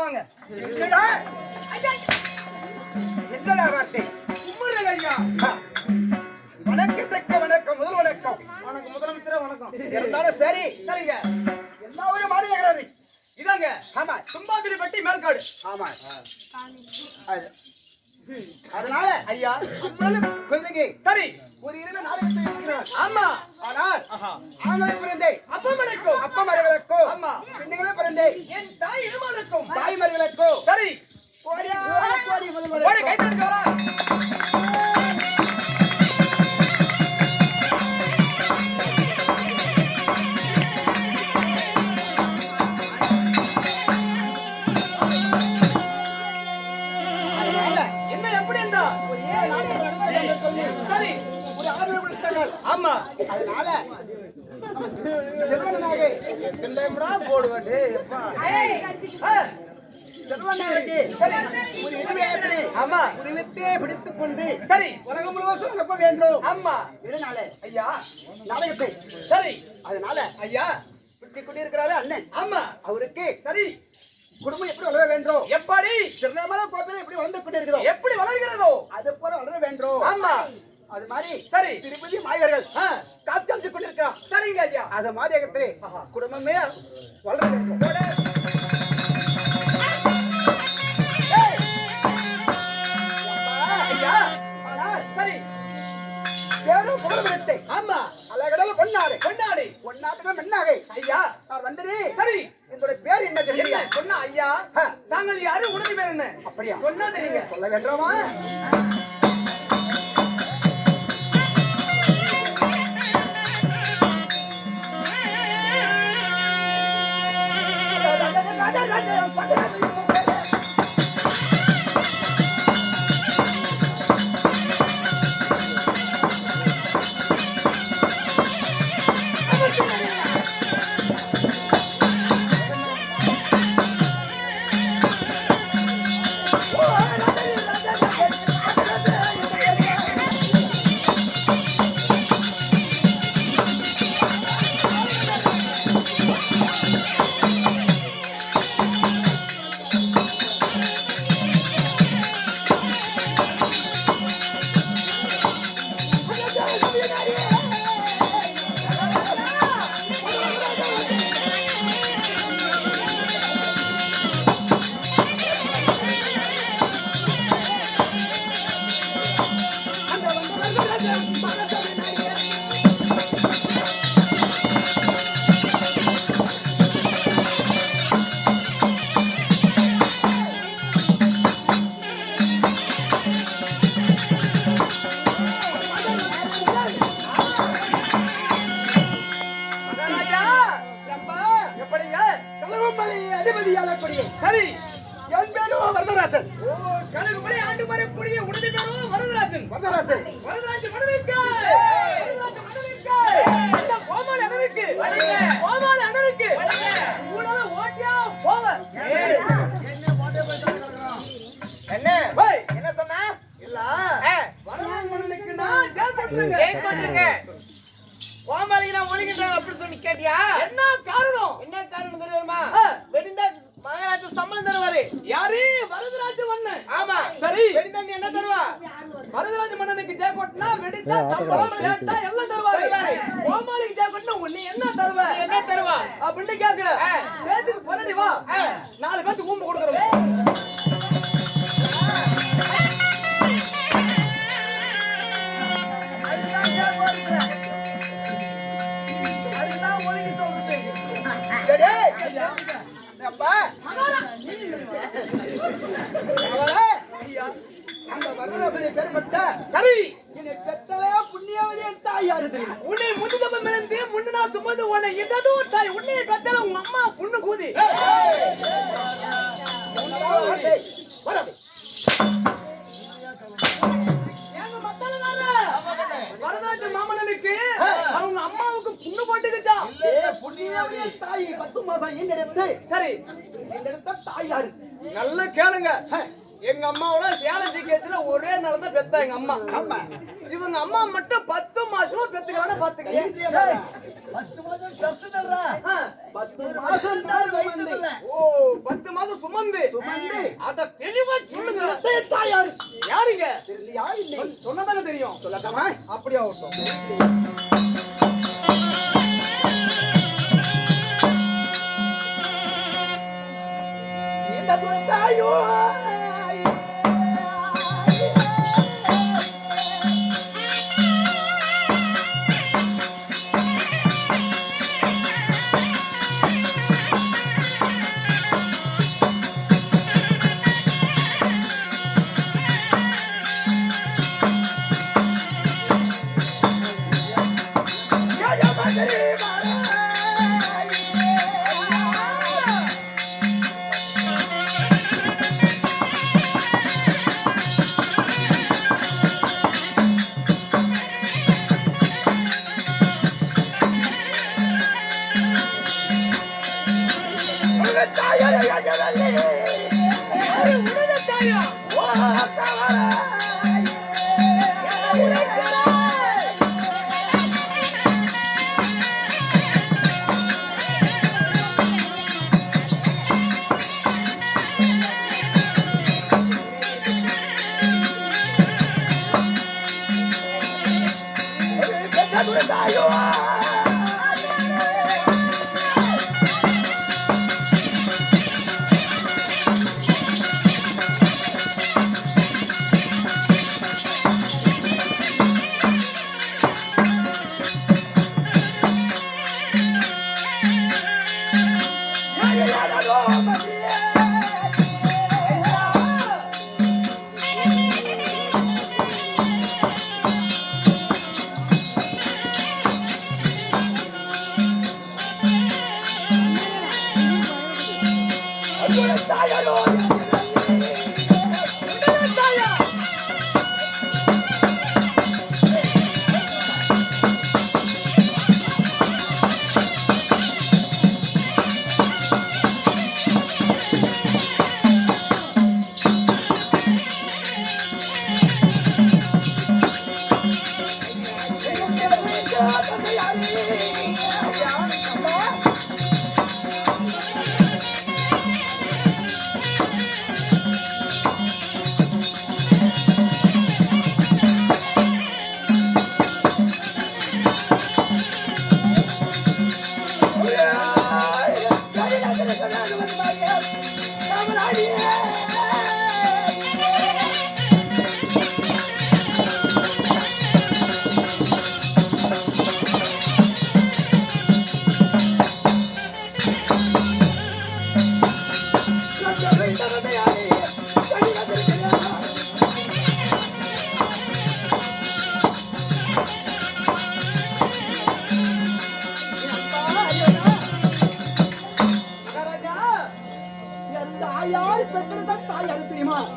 வாங்க. என்னடா வார்த்தை? கும்பிடுங்க ஐயா. வணக்கத்துக்கு வணக்கம், முதல் வணக்கம். வணக்கம் முதலமைச்சரே, வணக்கம். இருந்தாலும் சரி, சரிங்க. எல்லாரும் மாடுகிறது. இதாங்க ஆமா, தும்பாதிரிப்பட்டி மேல்காடு. ஆமா. அதனால ஐயா கொள்ளைக்கு சரி ஒரு இரவு நாடகத்தை இருக்கிறார். ஆமா. ஆனால் ஆஹா ஆண்களை பிறந்தே அப்பமலைக்கும் அப்பமர்களுக்கும் ஆமா பெண்களை பிறந்தே என் தாய் இடுமலுக்கும் தாய்மர்களுக்கும் சரி கோடி ஓடி முதல்வர் கை தட்டுங்க வரா. என்ன எப்படி இருந்தா சரி ஒரு ஆர்வம் கொடுத்தார்கள். ஆமா அதனால செல்வனாக போடுவாடு எப்பா செல்வனாக ஒரு இளமையாத்திரை ஆமா ஒரு வித்தையை பிடித்துக் கொண்டு சரி உலகம் முழுவதும் அனுப்ப வேண்டும். ஆமா இதனால ஐயா நாடகத்தை சரி அதனால ஐயா விட்டு கொண்டிருக்கிறாரு அண்ணன். ஆமா அவருக்கு சரி குடும்பம் எப்படி வளர வேண்டும், எப்படி திருநாமல கோப்பையில எப்படி வளர்ந்து கொண்டிருக்கிறோம், எப்படி வளர்கிறதோ அது போல வளர வேண்டும். ஆமா அது மாதிரி சரி திருப்பதி மாயவர்கள் காத்து கொண்டிருக்கிறான். சரிங்க ஐயா அது மாதிரி குடும்பமே வளர வேண்டும். ஐயா சரி பேரும் புகழ்விடத்தை ஆமா அழகடல கொண்டாடு கொண்டாடி கொண்டாட்டுகள் மண்ணாகை ஐயா நான் வந்தது. சரி என்னோட பேர் என்ன என்ன தெரியுமா? சொன்னா ஐயா நாங்கள் யாரும் உனது பேர் என்ன அப்படியா சொன்னா தெரியுங்க சொல்ல வேண்டாமா? அதிபதியாளக்கூடிய சரி என் பேரும் வரதராசன். ஓ கலகுமலை ஆண்டு வரக்கூடிய உனது பேரும் வரதராஜன் வரதராசன் வரதராஜ மன்னனுக்கு வரதராஜ மன்னனுக்கு அந்த கோமாளி அண்ணனுக்கு கோமாளி அண்ணனுக்கு உடனே ஓட்டியா போவ என்ன போய் என்ன சொன்னா? இல்ல வரதராஜ மன்னனுக்கு நான் ஜெயிக்கொண்டிருங்க கோமாளிக்கு நான் ஒழிக்கின்றாங்க அப்படி சொல்லி கேட்டியா? என்ன காரணம் தெரியுமா? வெடிந்தா மகாராஜா சம்பளம் தருவாரு. யாரு வரதராஜ மன்னன் ஆமா சரி வெடிந்தா நீ என்ன தருவா? வரதராஜ மன்னனுக்கு ஜெயக்கோட்னா வெடித்தா சம்பளம் லேட்டா எல்லாம் தருவாரு. கோமாளிக்கு ஜெயக்கோட்னா நீ என்ன தருவ? என்ன தருவா அப்படின்னு கேக்குற பேத்துக்கு பொறடி வா 4 பேத்துக்கு ஊம்பு கொடுக்குறோம். சரி புண்ணியவதி தாயாரு தெரியும். உன்னை முன்னுதப்ப மிளந்து முன்னு நாள் சுமந்து உன்னை எதோ தாய் உன்னை பெத்தல உங்க அம்மா புண்ணு கூதி வரதராஜ மாமன்னனுக்கு அவங்க அம்மாவுக்கு புண்ணு போட்டுக்கிட்டா புண்ணியவதி தாய் 10 மாசம் ஈண்டெடுத்து சரி ஈண்டெடுத்த தாயாரு. நல்லா கேளுங்க எங்க அம்மாவோட சேலம் ஜிகேத்துல ஒரே நாள் தான் பெத்தா எங்க அம்மா ஆமா இவங்க அம்மா மட்டும் 10 மாசமா பெத்துக்கிறான பாத்துக்க. 10 மாதம் தத்துதல்றா. 10 மாதம் மாசம் தான் வைத்ததில்ல. ஓ 10 மாதம் சுமந்து சுமந்து. அத தெளிவா சொல்லுங்க. தாயார் யாருங்க தெரியலையா இல்லை? சொன்னதானே தெரியும். சொல்லட்டாமா? அப்படியே ஆகட்டும். தாயோ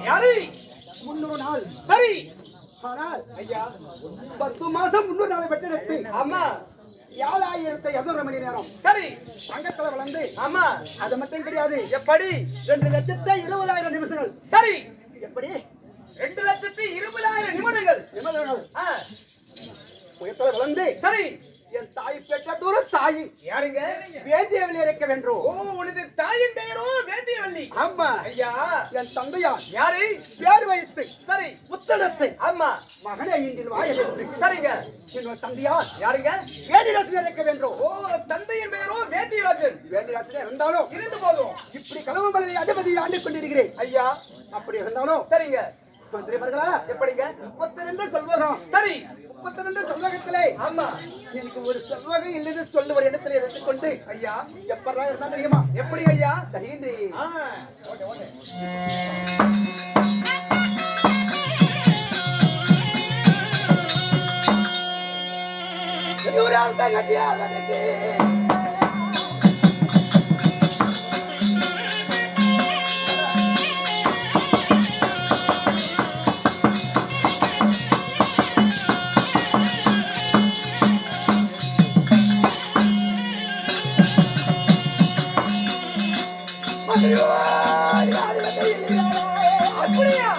யாரு 300 நாள். சரி ஆனால் ஐயா 10 மாசம் 300 நாளை பெற்றெடுத்து ஆமா 7200 மணி நேரம் சரி தங்கத்துல வளர்ந்து ஆமா அது மட்டும் கிடையாது. எப்படி 2,20,000 நிமிஷங்கள். சரி எப்படி 2,20,000 நிமிடங்கள் நிமிடங்கள் ஆ, உயரத்துல வளர்ந்து சரி என் தாய் பெற்ற தூரம் தாய் யாருங்க வேதியவில் இருக்க வேண்டும். ஓ உனது தாயின் பெயரோ வேந்தியவல்லி ஆமா ஐயா என் தந்தையார் யாரு பேர் வைத்து சரி புத்தகத்தை ஆமா மகனை இன்றில் வாய வைத்து சரிங்க என்னோட தந்தையார் யாருங்க வேதிராசன் இருக்க வேண்டும். ஓ தந்தையின் பெயரோ வேந்தியராஜன் வேதிராசன் இருந்தாலும் இருந்து போதும் இப்படி கலவு மலையை அதிபதி ஆண்டு கொண்டிருக்கிறேன். ஐயா அப்படி இருந்தாலும் சரிங்க மந்திரிமார்களா எப்படிங்க 32 செல்வகம். சரி 32 செல்வகத்திலே ஆமா எனக்கு ஒரு செல்வகம் இல்லைன்னு சொல்லி ஒரு இடத்துல எடுத்துக்கொண்டு ஐயா எப்படா இருந்தா தெரியுமா? எப்படி ஐயா தகின்றி ஆ ஓகே ஓகே எதிரால் தான் கட்டியாக அப்படியா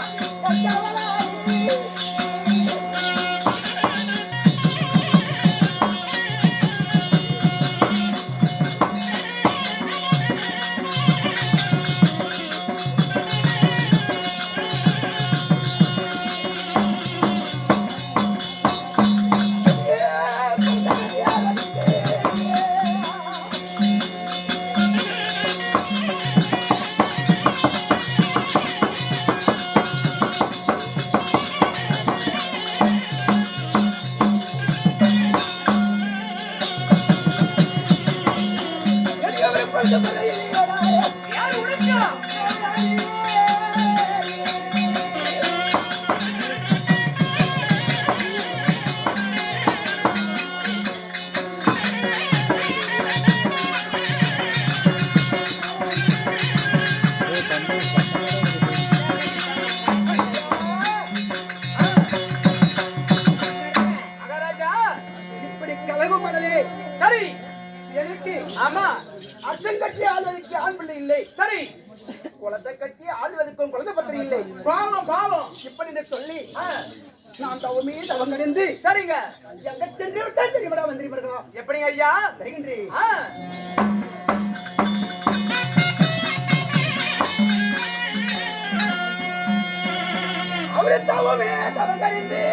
மகாராஜா இப்படி கலவு மணலே சரி எனக்கு ஆமா அச்சம் கட்டி ஆள்வதற்கு ஆண் பிள்ளை இல்லை, சரி குளத்தை கட்டி ஆள்வதற்கும் குழந்தை பத்திரம் இல்லை. பாவம் பாவம் இப்படி என்று சொல்லி ஆ, நான் தவமே தவம் கடைந்து சரிங்க எங்க சென்று விட்டா தெரியுமடா மந்திரிமார்களா? எப்படிங்க ஐயா வருகின்றேன். ஆ, அவரு தவமே தவம் கடைந்து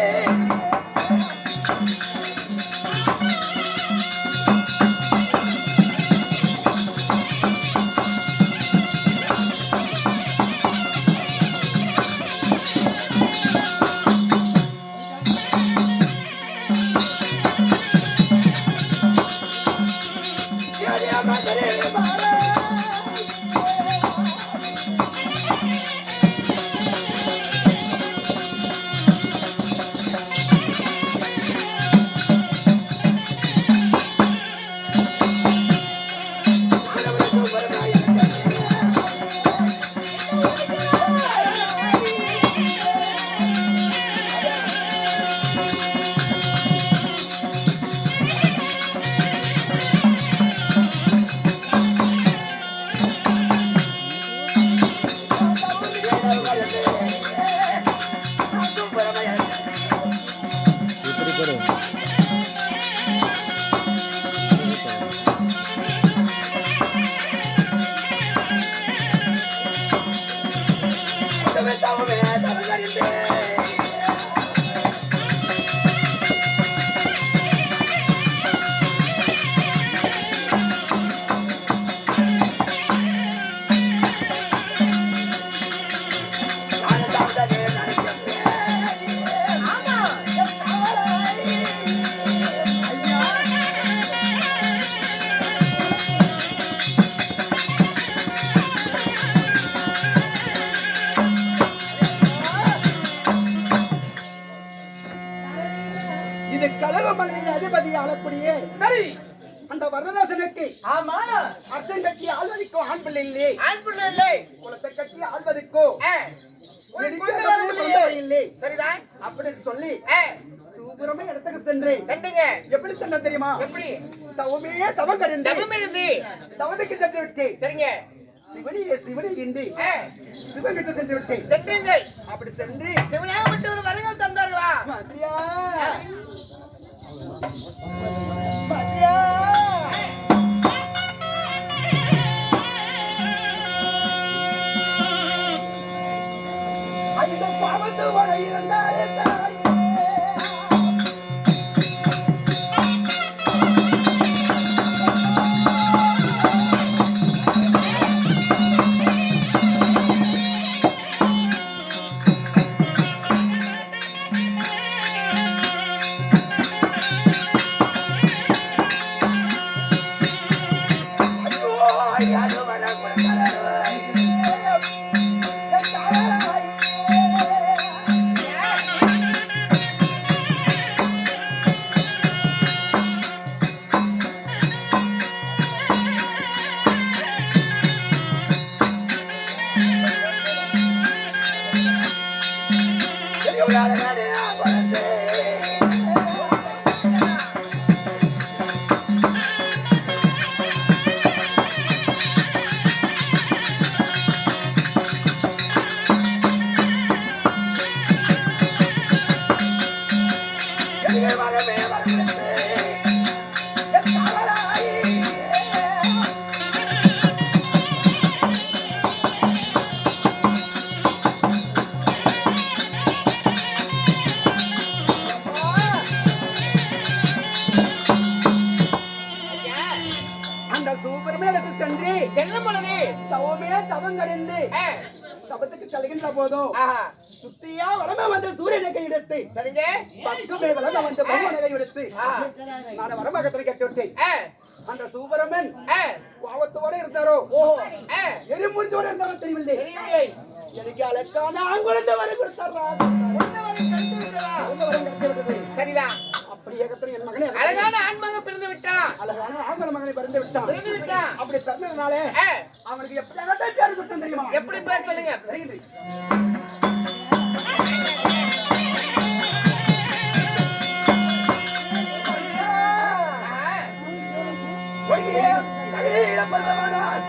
இது கலவமலையின் அதிபதி ஆளக்கூடிய சரி அந்த வரதராசனுக்கு ஆமா அர்த்தம் கட்டி ஆள்வதற்கோ ஆண் பிள்ளை இல்லை, ஆண் பிள்ளை இல்லை. குளத்தை கட்டி ஆள்வதற்கோ ஆ, ஒரு எனக்கு குழந்தை குழந்தை வரவில்லையே. இல்லை. சரிதான். அப்படின்னு சொல்லி ஆ, சூபுரமே இடத்துக்கு சென்றேன். கண்டுங்க. எப்படி சொன்ன தெரியுமா? எப்படி? தவமே தவம் கடைந்து தவம் இருந்து. தவத்துக்கு சென்று விட்டேன். சரிங்க. சிவனியே சிவனி என்று ஆ, சிவகிட்ட சென்று விட்டேன். சென்றீங்கள். அப்படி சென்று சிவனாகப்பட்ட ஒரு வரங்கள் தந்தார்களா? மதியா மதியா அந்த பாவத்து வரை இருந்தாரே தாயே. செல்லும் பொழுது தவமே தவம் கடைந்து சபத்துக்கு செல்கின்ற போதோ ஆஹா. சுத்தியா வளம வந்த சூரியனை கையெடுத்து சரிங்க. பக்கமே வளம வந்த பகவானை கையெடுத்து ஆஹா. நான் வரமகத்தில் கட்டி விட்டேன். ஆ. அந்த சூப்பரமன் ஆ. கோவத்தோட இருந்தாரோ ஓஹோ. ஆ. எரிமுறிஞ்சோட இருந்தாரோ தெரியவில்லை. தெரியவில்லை. எனக்கு அழகான ஆங்குழந்தை வரை கொடுத்தாரா. உன்னவரை கழித்து விட்டதா? அந்த வரம் கிடைத்து விட்டது. சரிதான். அப்படி ஏகத்தில் என் மகனை அழகான ஆண்மகன் பிறந்து விட்டான். அழகான ஆங்குழ மகனை பிறந்து விட்டான். பிறந்து விட்டான். அப்படி பிறந்ததுனாலே ஆ. அவனுக்கு எப்படியாக பேர் கொடுத்தேன் தெரியுமா? எப்படி பேர் சொல்லுங்க. தெரியுது. ஆ. ஒய்யே, தலையில பல்லவனாய்.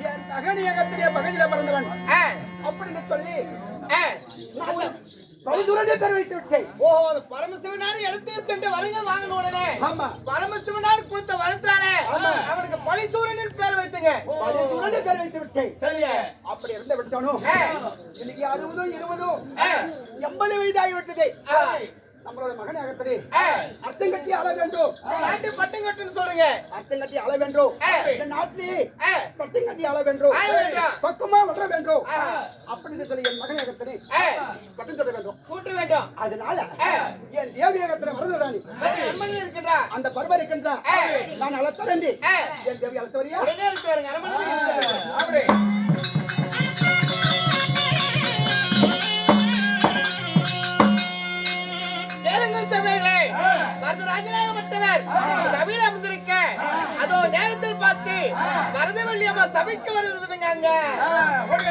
என் மகனியகத்திலே பகலில பிறந்தவன் ஆ. அப்படின்னு சொல்லி ஆ. பழுதுரண்டே பேர் வைத்து விட்டேன். ஓஹோ, அந்த பரமசிவனார் எடுத்து சென்று வருங்க வாங்கின உடனே ஆமா, பரமசிவனார் கொடுத்த வரத்தாலே ஆமா. அவனுக்கு பழிசூரனின் பேர் வைத்துங்க. பழுதுரண்டே பேர் வைத்து விட்டேன். சரிங்க. அப்படி இருந்த விட்டானோ ஆ. இன்னைக்கு 60 20 ஆ. 80 வயதாகி விட்டது. ஆ. நம்மளோட மகனியகத்திலே ஆ. அர்த்தம் கட்டி ஆள வேண்டும். நாட்டு பட்டம் கட்டுன்னு சொல்றீங்க. அர்த்தம் கட்டி ஆள வேண்டும். ஆ. இந்த நாட்டிலே ஆ. பட்டம் கட்டி ஆள வேண்டும். ஆள வேண்டும். பக்கமா வளர வேண்டும். ஆ. அப்படின்னு சொல்லி என் மகனியகத்திலே ஆ. பட்டம் சொல்ல வேண்டும். கூட்ட வேண்டும். அதனால ஆ. என் தேவியகத்துல வரதுதானி அரண்மனை இருக்கின்றா. அந்த பருவ இருக்கின்ற ஆ. நான் அழைத்தரண்டி ஆ. என் தேவி அழைத்து வரியா? உடனே எடுத்து வருங்க. அரண்மனை இருக்கின்றா. அப்படி கேளுங்கள் சபைகளே. வரதராஜனாகப்பட்டவர் சபையில் அமர்ந்திருக்க அதோ நேரத்தில் பார்த்து வரதவள்ளி அம்மா சபைக்கு வருவதுங்க அங்க